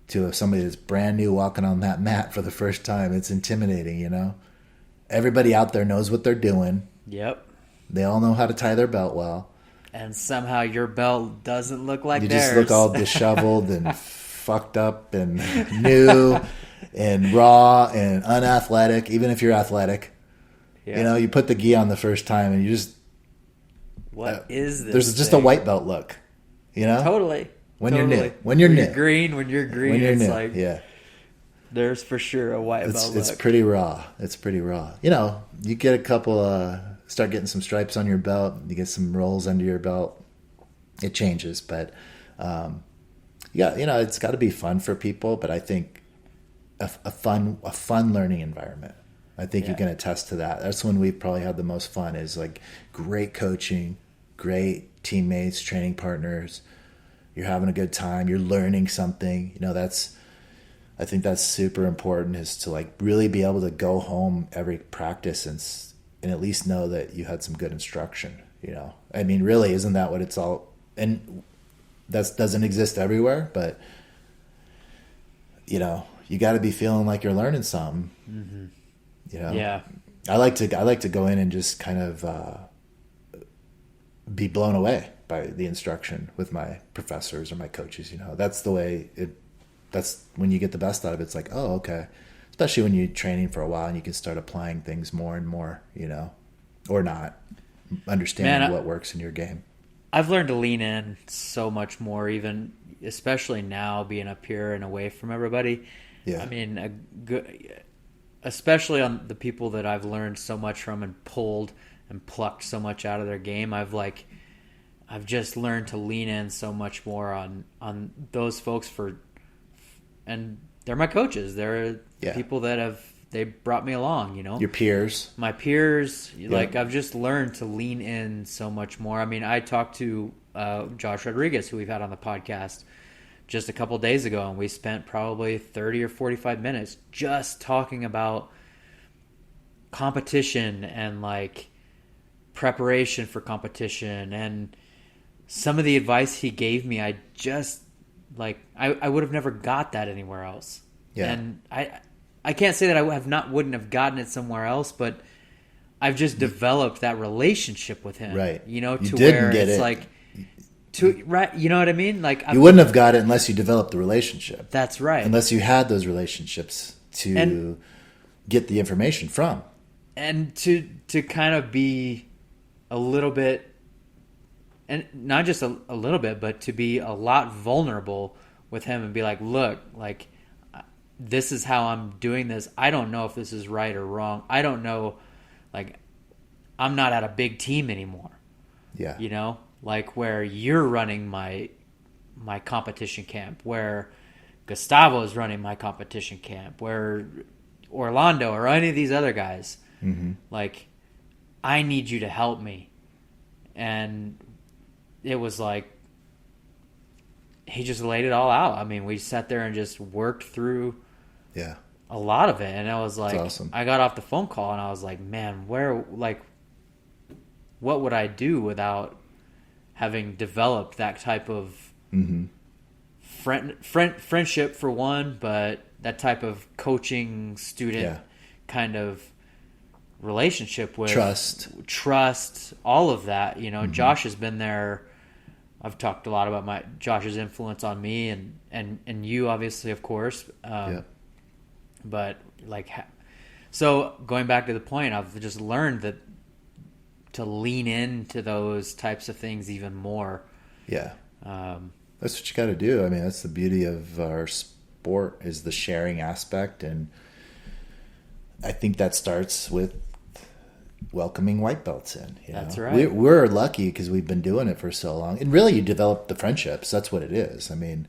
to somebody that's brand new walking on that mat for the first time. It's intimidating, you know. Everybody out there knows what they're doing. Yep. They all know how to tie their belt well. And somehow your belt doesn't look like theirs. You just look all disheveled and fucked up and new and raw and unathletic, even if you're athletic. Yeah. You know, you put the gi on the first time and you just... What is this There's just a white belt look, you know? Totally. When you're new. When you're green, it's new. like... Yeah. There's for sure a white belt look. It's pretty raw. It's pretty raw. You know, you get a couple... start getting some stripes on your belt, you get some rolls under your belt, it changes. But yeah, you know, it's got to be fun for people. But I think a fun learning environment. I think you can attest to that. That's when we've probably had the most fun, is like great coaching, great teammates, training partners. You're having a good time. You're learning something. You know, I think that's super important, is to like really be able to go home every practice and at least know that you had some good instruction, you know. I mean, really, isn't that what it's all... And that doesn't exist everywhere, but, you know, you got to be feeling like you're learning something. Mm-hmm. You know? Yeah. I like to go in and just kind of be blown away by the instruction with my professors or my coaches, you know. That's the way that's when you get the best out of it. It's like, oh, okay. Especially when you're training for a while and you can start applying things more and more, you know, or not, understanding what works in your game. I've learned to lean in so much more, even especially now being up here and away from everybody. Yeah. I mean, especially on the people that I've learned so much from and pulled and plucked so much out of their game, I've just learned to lean in so much more on those folks and they're my coaches. They're people that they brought me along, you know. Your peers. My peers. Yeah. Like, I've just learned to lean in so much more. I mean, I talked to Josh Rodriguez, who we've had on the podcast just a couple days ago, and we spent probably 30 or 45 minutes just talking about competition and, like, preparation for competition. And some of the advice he gave me, I just, like, I would have never got that anywhere else. Yeah. And I can't say that I wouldn't have gotten it somewhere else, but I've just developed that relationship with him. Right. You know, you to didn't where get it's it. like, right. You know what I mean? Like, you wouldn't have got it unless you developed the relationship. That's right. Unless you had those relationships to get the information from. And to kind of be a little bit, and not just a little bit, but to be a lot vulnerable with him and be like, look, like, this is how I'm doing this. I don't know if this is right or wrong. I don't know. Like, I'm not at a big team anymore. Yeah. You know, like where you're running my competition camp, where Gustavo is running my competition camp, where Orlando or any of these other guys. Mm-hmm. Like, I need you to help me. And it was like, he just laid it all out. I mean, we sat there and just worked through a lot of it. And I was like, awesome. I got off the phone call and I was like, man, what would I do without having developed that type of friendship for one, but that type of coaching student kind of relationship with trust, all of that. You know, Josh has been there. I've talked a lot about Josh's influence on me and you, obviously, of course. But like, so going back to the point, I've just learned that to lean into those types of things even more. Yeah. That's what you got to do. I mean, that's the beauty of our sport, is the sharing aspect. And I think that starts with welcoming white belts in. You know? That's right. We're lucky because we've been doing it for so long. And really, you develop the friendships. That's what it is. I mean,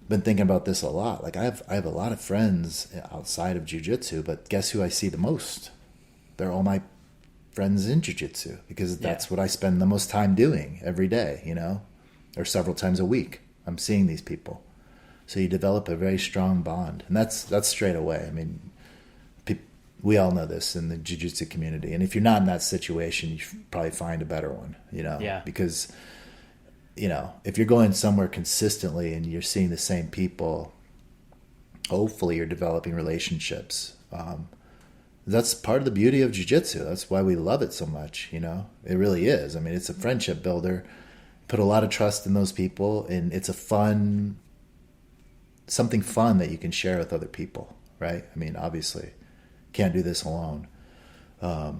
I've been thinking about this a lot. Like, I have a lot of friends outside of jiu-jitsu, but guess who I see the most? They're all my friends in jiu-jitsu, because that's what I spend the most time doing every day, you know, or several times a week. I'm seeing these people. So you develop a very strong bond. And that's straight away. I mean, we all know this in the jiu-jitsu community. And if you're not in that situation, you probably find a better one, you know, because, you know, if you're going somewhere consistently and you're seeing the same people, hopefully you're developing relationships. That's part of the beauty of jiu-jitsu. That's why we love it so much, you know. It really is. I mean, it's a friendship builder. Put a lot of trust in those people, and it's something fun that you can share with other people, right? I mean, obviously, can't do this alone. At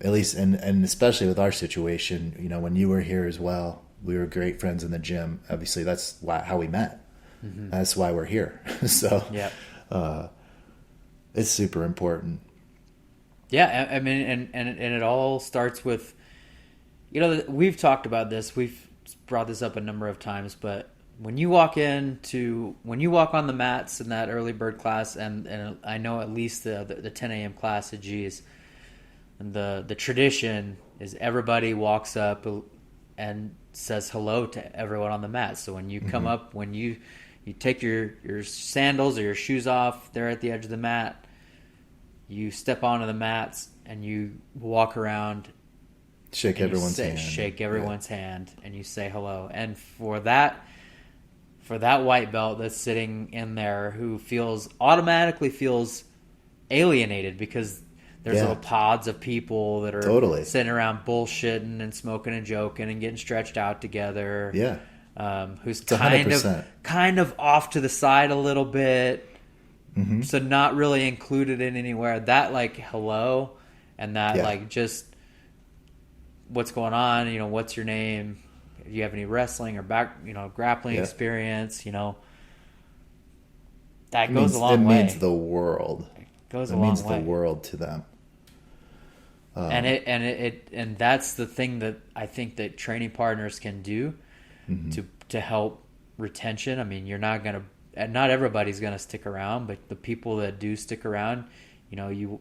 least, and especially with our situation, you know, when you were here as well, we were great friends in the gym. Obviously, that's how we met. Mm-hmm. That's why we're here. So, it's super important. Yeah, I mean, and it all starts with, you know, we've talked about this. We've brought this up a number of times, but when you walk on the mats in that early bird class, and I know at least the 10 a.m. class at G's, and the tradition is everybody walks up and says hello to everyone on the mat. So when you come up, when you take your sandals or your shoes off, they're at the edge of the mat. You step onto the mats and you walk around. Shake everyone's hand. Shake everyone's hand, and you say hello. And for that white belt that's sitting in there who automatically feels alienated because there's little pods of people that are sitting around bullshitting and smoking and joking and getting stretched out together. Yeah. Who's kind of off to the side a little bit. Mm-hmm. So not really included in anywhere. That, like, hello, and that like, just what's going on, you know, what's your name? Do you have any wrestling or grappling experience? You know, that goes a long way. It means the world. Goes It a long means way. the world to them. And that's the thing that I think that training partners can do to help retention. I mean, not everybody's gonna stick around, but the people that do stick around, the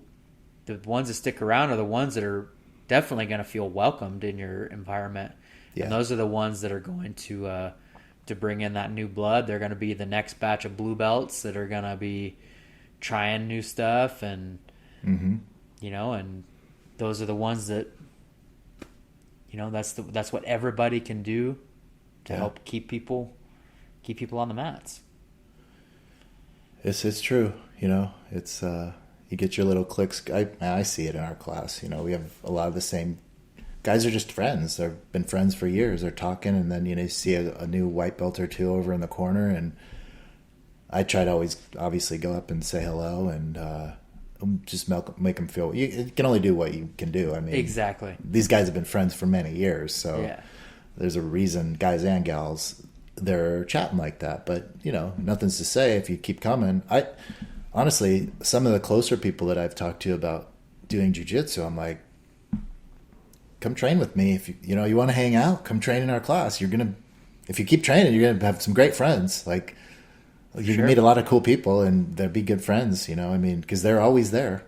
ones that stick around are the ones that are definitely gonna feel welcomed in your environment, and those are the ones that are going to bring in that new blood. They're gonna be the next batch of blue belts that are gonna be trying new stuff, and and those are the ones that that's what everybody can do to help keep people on the mats. It's true. It's you get your little cliques. I see it in our class. We have a lot of the same guys are just friends. They've been friends for years. They're talking, and then you see a new white belt or two over in the corner, and I try to always obviously go up and say hello and just make them feel. You can only do what you can do. I mean, exactly. These guys have been friends for many years, so there's a reason, guys and gals, they're chatting like that. But nothing's to say if you keep coming. I honestly, some of the closer people that I've talked to about doing jiu-jitsu, I'm like, come train with me. If you want to hang out, come train in our class. If you keep training, you're gonna have some great friends. Like, you can meet a lot of cool people, and they'll be good friends. I mean, because they're always there.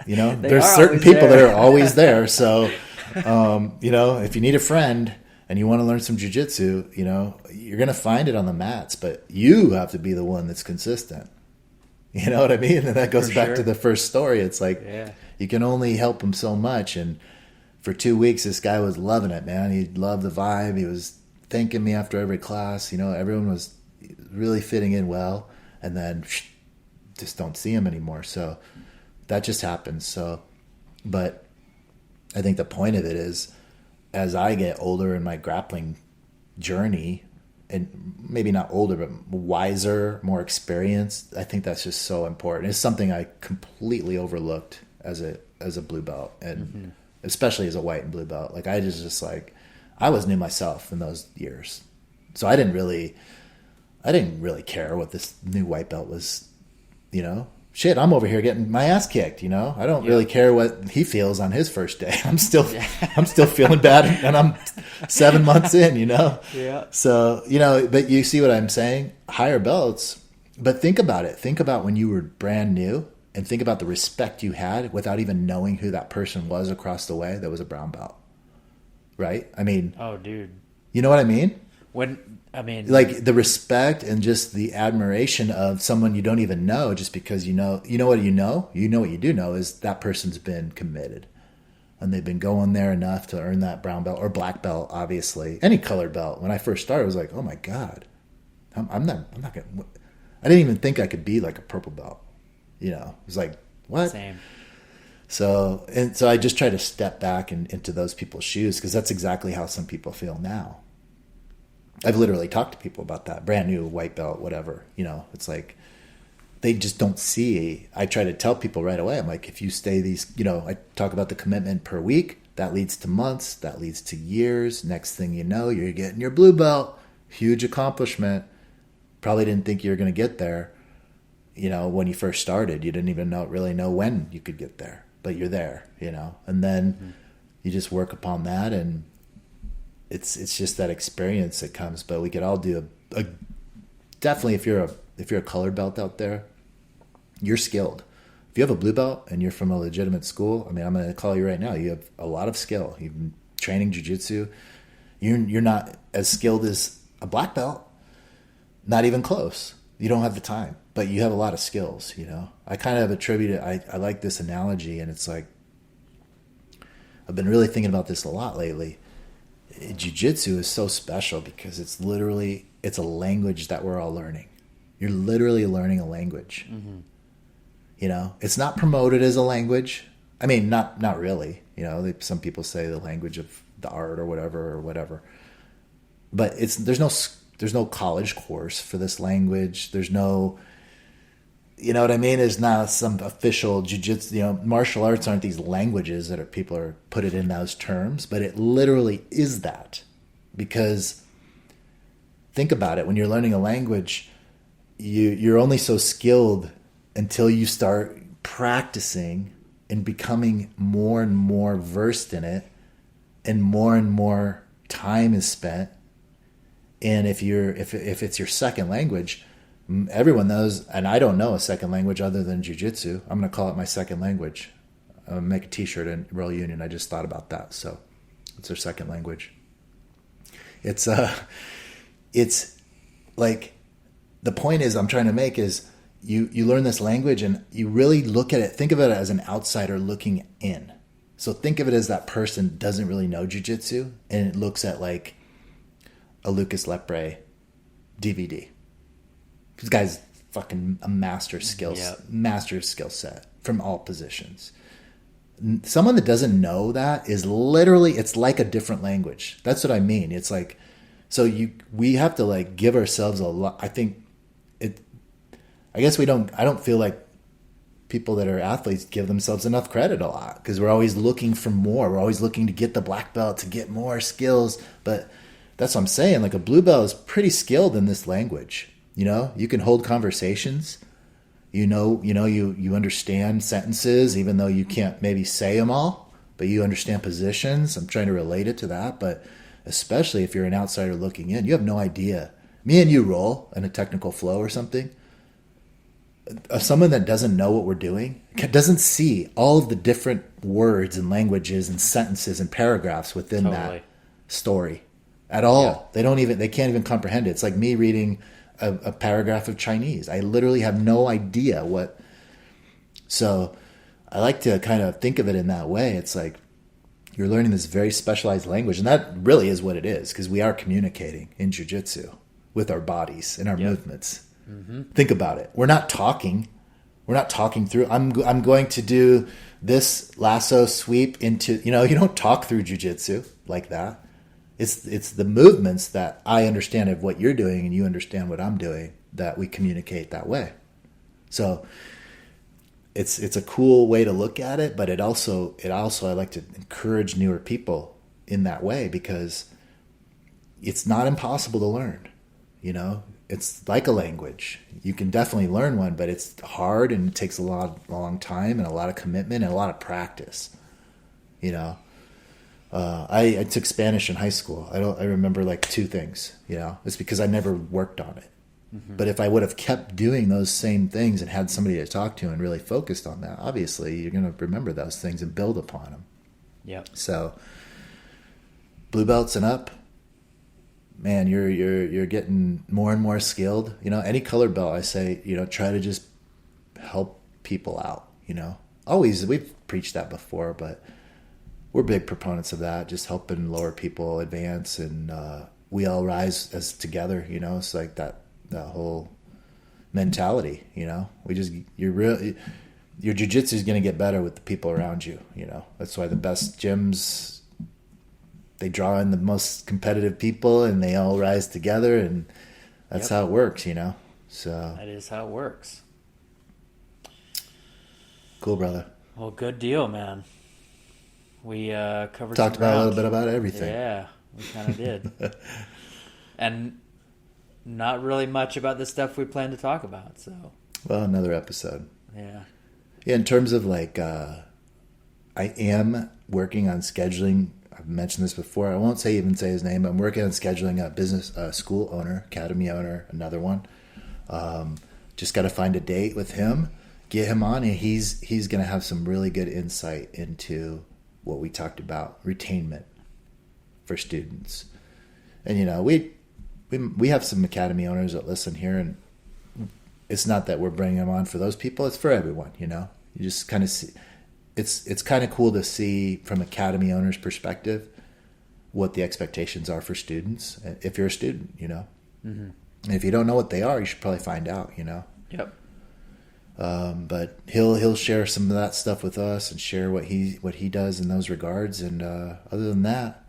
There's certain people that are always there. So, if you need a friend and you want to learn some jiu-jitsu, you're gonna find it on the mats. But you have to be the one that's consistent. You know what I mean? And that goes back to the first story. It's like you can only help them so much. And for 2 weeks, this guy was loving it, man. He loved the vibe. He was thanking me after every class. Everyone was really fitting in well, and then just don't see him anymore. So that just happens. So, but I think the point of it is, as I get older in my grappling journey, and maybe not older, but wiser, more experienced, I think that's just so important. It's something I completely overlooked as a blue belt, and especially as a white and blue belt. Like, I was new myself in those years, so I didn't really care what this new white belt was. Shit, I'm over here getting my ass kicked. I don't really care what he feels on his first day. I'm still feeling bad, and I'm 7 months in. Yeah. So but you see what I'm saying? Higher belts, but think about it. Think about when you were brand new, and think about the respect you had without even knowing who that person was across the way that was a brown belt. Right? I mean, oh, dude, you know what I mean? Like the respect and just the admiration of someone you don't even know, just because what you do know is that person's been committed, and they've been going there enough to earn that brown belt or black belt. Obviously, any colored belt. When I first started, I was like, oh my god, I'm not gonna. I didn't even think I could be like a purple belt. It was like, what? Same. So I just try to step back into those people's shoes, because that's exactly how some people feel now. I've literally talked to people about that. Brand new white belt, whatever. It's like they just don't see. I try to tell people right away. I'm like, if you stay I talk about the commitment per week. That leads to months. That leads to years. Next thing you know, you're getting your blue belt. Huge accomplishment. Probably didn't think you were going to get there. When you first started, you didn't even really know when you could get there, but you're there. And then you just work upon that, and it's just that experience that comes. But we could all do a definitely, if you're a colored belt out there, you're skilled. If you have a blue belt and you're from a legitimate school, I mean, I'm going to call you right now. You have a lot of skill. You've been training jiu-jitsu. You're not as skilled as a black belt. Not even close. You don't have the time, but you have a lot of skills. I kind of attribute it. I like this analogy, and it's like, I've been really thinking about this a lot lately. Jiu-jitsu is so special because it's a language that we're all learning. You're literally learning a language. It's not promoted as a language. I mean, not really. Some people say the language of the art or whatever. But there's no college course for this language. There's no, you know what I mean? There's not some official jiu-jitsu, martial arts aren't these languages that people are put it in those terms, but it literally is that. Because think about it, when you're learning a language, you're only so skilled until you start practicing and becoming more and more versed in it, and more time is spent. And if it's your second language, everyone knows, and I don't know a second language other than jiu-jitsu. I'm going to call it my second language. Make a t-shirt in Royal Union. I just thought about that. So it's their second language. It's like, the point is I'm trying to make is you learn this language and you really look at it, think of it as an outsider looking in. So think of it as that person doesn't really know jiu-jitsu and it looks at like a Lucas Lepre DVD. This guy's fucking a master skill set from all positions. Someone that doesn't know that is literally, it's like a different language. That's what I mean. It's like, we have to like give ourselves a lot. I don't feel like people that are athletes give themselves enough credit a lot, because we're always looking for more. We're always looking to get the black belt, to get more skills. But that's what I'm saying. Like a blue belt is pretty skilled in this language. You know, you can hold conversations. You understand sentences, even though you can't maybe say them all, but you understand positions. I'm trying to relate it to that. But especially if you're an outsider looking in, you have no idea. Me and you roll in a technical flow or something. Someone that doesn't know what we're doing, doesn't see all of the different words and languages and sentences and paragraphs within that story at all. Yeah. They can't even comprehend it. It's like me reading a paragraph of Chinese. I literally have no idea what. So I like to kind of think of it in that way. It's like you're learning this very specialized language, and that really is what it is, because we are communicating in jiu-jitsu with our bodies and our movements. Mm-hmm. Think about it. We're not talking through. I'm going to do this lasso sweep into, you don't talk through jiu-jitsu like that. It's the movements that I understand of what you're doing and you understand what I'm doing, that we communicate that way. So it's a cool way to look at it, but it also I like to encourage newer people in that way, because it's not impossible to learn. It's like a language. You can definitely learn one, but it's hard and it takes a long time and a lot of commitment and a lot of practice. I took Spanish in high school. I remember like 2 things. It's because I never worked on it. Mm-hmm. But if I would have kept doing those same things and had somebody to talk to and really focused on that, obviously you're going to remember those things and build upon them. Yeah. So blue belts and up, man, you're getting more and more skilled. Any color belt, I say, try to just help people out. Always, we've preached that before, but we're big proponents of that. Just helping lower people advance, and we all rise as together. It's like that whole mentality. Your jiu-jitsu is going to get better with the people around you. That's why the best gyms, they draw in the most competitive people and they all rise together, and that's how it works, So that is how it works. Cool, brother. Well, good deal, man. We talked about a little bit about everything. Yeah, we kind of did. And not really much about the stuff we plan to talk about, so. Well, another episode. Yeah. Yeah, in terms of like, I am working on scheduling. I've mentioned this before. I won't even say his name, but I'm working on scheduling a business school owner, academy owner, another one. Just got to find a date with him, get him on, and he's going to have some really good insight into what we talked about, retainment for students. And we have some academy owners that listen here, and it's not that we're bringing them on for those people. It's for everyone. You just kind of see. It's kind of cool to see from academy owners' perspective what the expectations are for students. If you're a student, Mm-hmm. And if you don't know what they are, you should probably find out. Yep. But he'll share some of that stuff with us and share what he does in those regards. And other than that,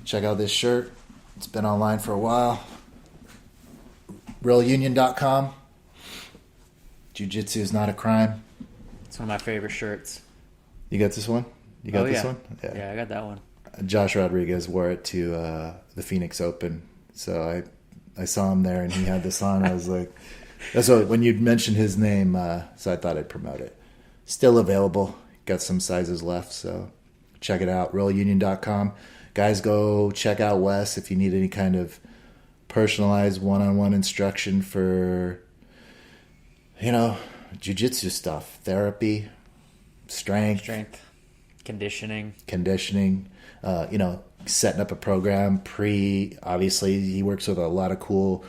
check out this shirt. It's been online for a while. RealUnion.com. Jiu-jitsu is not a crime. It's one of my favorite shirts. You got this one? You got this one? Yeah, I got that one. Josh Rodriguez wore it to the Phoenix Open. So I saw him there and he had this on. I was like, That's what, when you mentioned his name, so I thought I'd promote it. Still available. Got some sizes left, so check it out. RollUnion.com. Guys, go check out Wes if you need any kind of personalized one-on-one instruction for, jiu-jitsu stuff, therapy, strength, conditioning, setting up a program. Obviously, he works with a lot of cool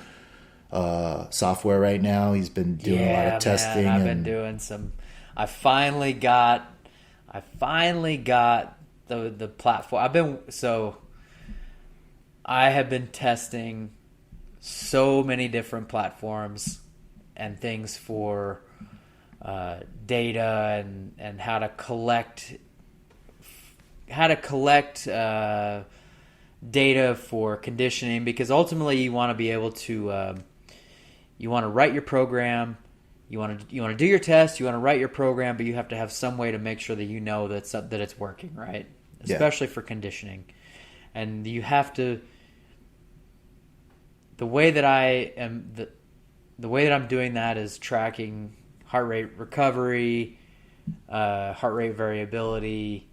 software right now. He's been doing a lot of testing. I've been doing some. I finally got the platform. I have been testing so many different platforms and things for data and how to collect data for conditioning, because ultimately you want to be able to you want to write your program, you want to do your test, you want to write your program, but you have to have some way to make sure that that it's working, right? Especially for conditioning. And you have to, the way that I'm doing that is tracking heart rate recovery, heart rate variability,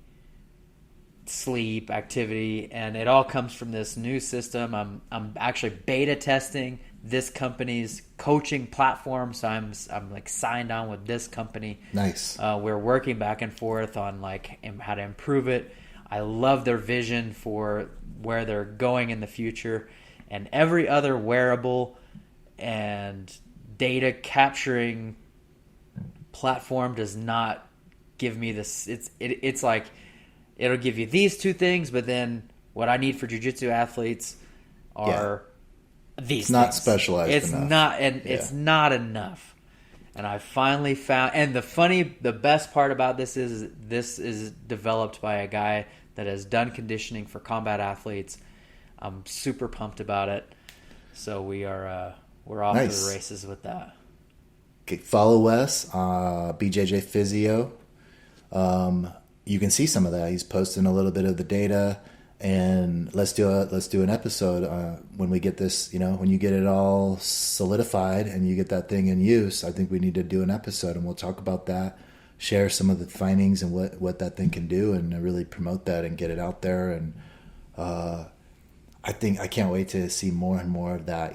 sleep, activity, and it all comes from this new system. I'm actually beta testing this company's coaching platform, so I'm like signed on with this company. Nice. We're working back and forth on like how to improve it. I love their vision for where they're going in the future, and every other wearable and data capturing platform does not give me this. It's like it'll give you these two things, but then what I need for jiu-jitsu athletes are these. It's not things. Specialized it's enough. It's not enough. And I finally found, and the best part about this is developed by a guy that has done conditioning for combat athletes. I'm super pumped about it. So we're off to the races with that. Okay, follow Wes, BJJ Physio. You can see some of that. He's posting a little bit of the data, and let's do an episode when we get this. When you get it all solidified and you get that thing in use, I think we need to do an episode, and we'll talk about that, share some of the findings and what that thing can do, and really promote that and get it out there. And I can't wait to see more and more of that.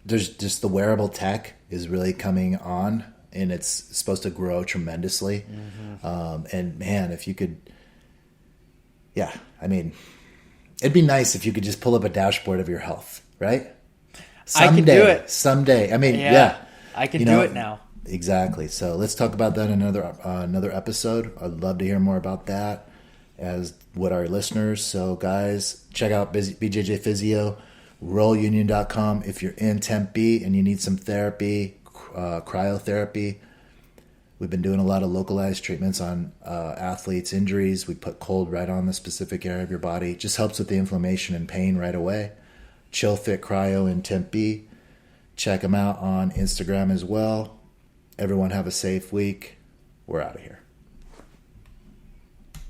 There's just the wearable tech is really coming on, and it's supposed to grow tremendously. Mm-hmm. And man, if you could, it'd be nice if you could just pull up a dashboard of your health, right? I can do it someday. I can do it now. Exactly. So let's talk about that in another episode. I'd love to hear more about that, as would our listeners. So guys, check out BJJ Physio, RollUnion.com. If you're in Tempe and you need some therapy, cryotherapy, we've been doing a lot of localized treatments on athletes' injuries. We put cold right on the specific area of your body. It just helps with the inflammation and pain right away. Chill Fit Cryo in Tempe. Check them out on Instagram as well. Everyone have a safe week. We're out of here.